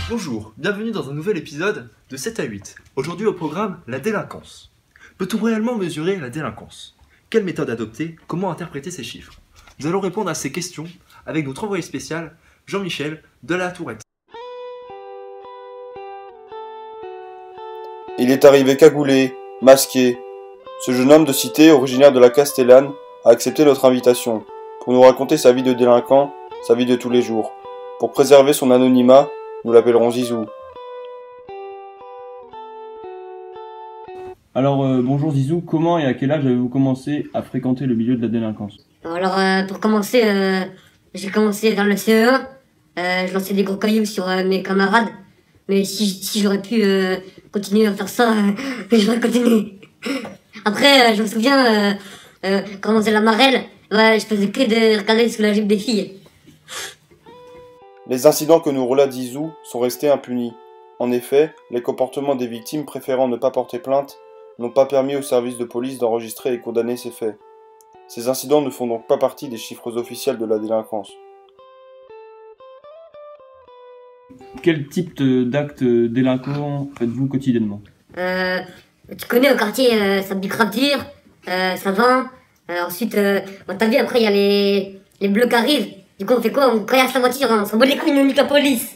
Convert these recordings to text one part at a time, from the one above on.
Bonjour, bienvenue dans un nouvel épisode de 7 à 8. Aujourd'hui au programme, la délinquance. Peut-on réellement mesurer la délinquance? Quelle méthode adopter? Comment interpréter ces chiffres? Nous allons répondre à ces questions avec notre envoyé spécial, Jean-Michel de la Tourette. Il est arrivé cagoulé, masqué. Ce jeune homme de cité, originaire de la Castellane, a accepté notre invitation pour nous raconter sa vie de délinquant, sa vie de tous les jours. Pour préserver son anonymat, nous l'appellerons Zizou. Alors bonjour Zizou, comment et à quel âge avez-vous commencé à fréquenter le milieu de la délinquance? Alors pour commencer, j'ai commencé vers le CE1, je lançais des gros cailloux sur mes camarades, mais si j'aurais pu continuer à faire ça, j'aurais continué. Après, je me souviens, quand on faisait la marelle, je faisais que de regarder sous la jupe des filles. Les incidents que nous relate Zizou sont restés impunis. En effet, les comportements des victimes préférant ne pas porter plainte n'ont pas permis aux services de police d'enregistrer et condamner ces faits. Ces incidents ne font donc pas partie des chiffres officiels de la délinquance. Quel type d'actes délinquants faites-vous quotidiennement? Tu connais au quartier, ça pique grave dur, ça vend. Ensuite, dans ta vie, après, il y a les bleus qui arrivent. Du coup, on fait quoi? On caillasse la voiture, on s'en bat les couilles, on nique la police.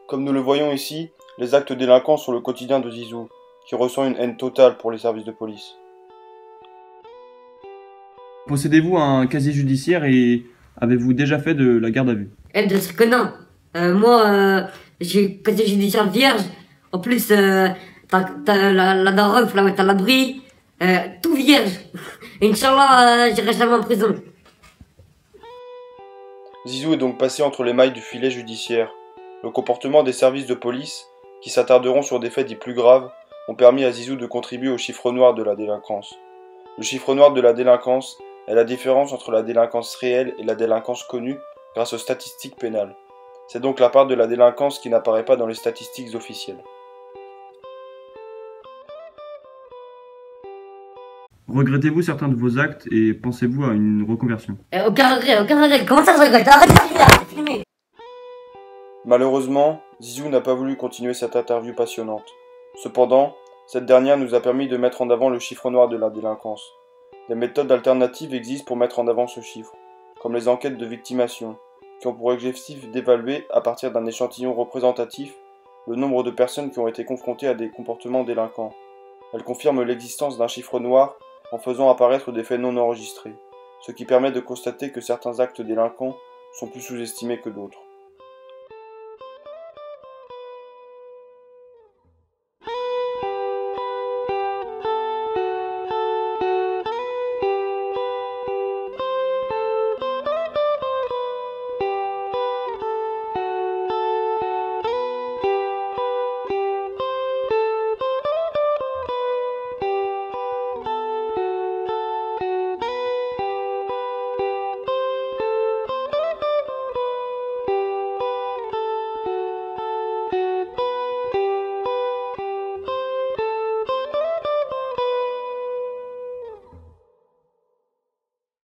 Comme nous le voyons ici, les actes délinquants sont le quotidien de Zizou, qui ressent une haine totale pour les services de police. Possédez-vous un casier judiciaire et avez-vous déjà fait de la garde à vue? Bien sûr que non. Moi, j'ai casier judiciaire vierge. En plus, t'as la daronne, faut la mettre à l'abri. Tout vierge. Inch'Allah, j'irai jamais en prison. Zizou est donc passé entre les mailles du filet judiciaire. Le comportement des services de police, qui s'attarderont sur des faits dits plus graves, ont permis à Zizou de contribuer au chiffre noir de la délinquance. Le chiffre noir de la délinquance est la différence entre la délinquance réelle et la délinquance connue grâce aux statistiques pénales. C'est donc la part de la délinquance qui n'apparaît pas dans les statistiques officielles. Regrettez-vous certains de vos actes et pensez-vous à une reconversion? Aucun regret. Comment ça, je regrette? Arrête de filmer. Malheureusement, Zizou n'a pas voulu continuer cette interview passionnante. Cependant, cette dernière nous a permis de mettre en avant le chiffre noir de la délinquance. Des méthodes alternatives existent pour mettre en avant ce chiffre, comme les enquêtes de victimation, qui ont pour objectif d'évaluer, à partir d'un échantillon représentatif, le nombre de personnes qui ont été confrontées à des comportements délinquants. Elles confirment l'existence d'un chiffre noir en faisant apparaître des faits non enregistrés, ce qui permet de constater que certains actes délinquants sont plus sous-estimés que d'autres.